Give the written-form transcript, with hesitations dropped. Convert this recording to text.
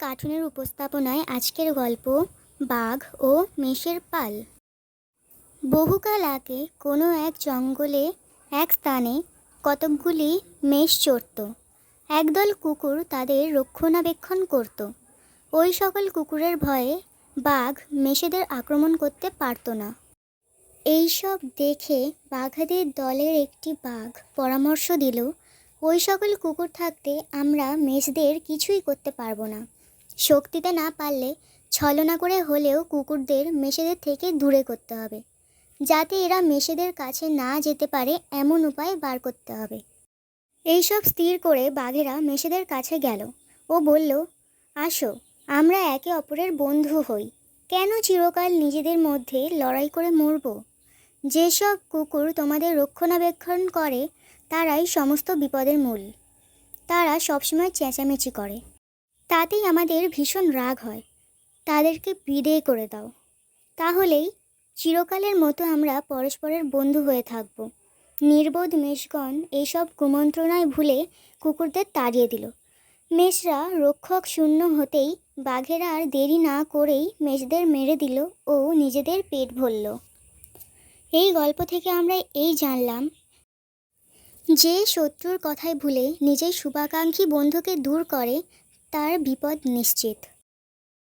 কার্টুনের উপস্থাপনায় আজকের গল্প বাঘ ও মেষের পাল। বহুকাল আগে কোনো এক জঙ্গলে এক স্থানে কতকগুলি মেষ চড়ত। একদল কুকুর তাদের রক্ষণাবেক্ষণ করত। ওই সকল কুকুরের ভয়ে বাঘ মেষেদের আক্রমণ করতে পারত না। এইসব দেখে বাঘাদের দলের একটি বাঘ পরামর্শ দিল, ওই সকল কুকুর থাকতে আমরা মেষদের কিছুই করতে পারবো না। শক্তিতে না পারলে ছলনা করে হলেও কুকুরদের মেষেদের থেকে দূরে করতে হবে, যাতে এরা মেষেদের কাছে না যেতে পারে এমন উপায় বার করতে হবে। এইসব স্থির করে বাঘেরা মেষেদের কাছে গেল ও বলল, আসো, আমরা একে অপরের বন্ধু হই। কেন চিরকাল নিজেদের মধ্যে লড়াই করে মরব? যেসব কুকুর তোমাদের রক্ষণাবেক্ষণ করে তারাই সমস্ত বিপদের মূল। তারা সবসময় চেঁচামেচি করে, তাতেই আমাদের ভীষণ রাগ হয়। তাদেরকে বিদেয় করে দাও, তাহলেই চিরকালের মতো আমরা পরস্পরের বন্ধু হয়ে থাকব। নির্বোধ মেষগণ এইসব কুমন্ত্রণায় ভুলে কুকুরদের তাড়িয়ে দিল। মেষরা রক্ষক শূন্য হতেই বাঘেরা আর দেরি না করেই মেষদের মেরে দিল ও নিজেদের পেট ভরল। এই গল্প থেকে আমরা এই জানলাম যে শত্রুর কথায় ভুলে নিজের শুভাকাঙ্ক্ষী বন্ধুকে দূর করে তার বিপদ নিশ্চিত।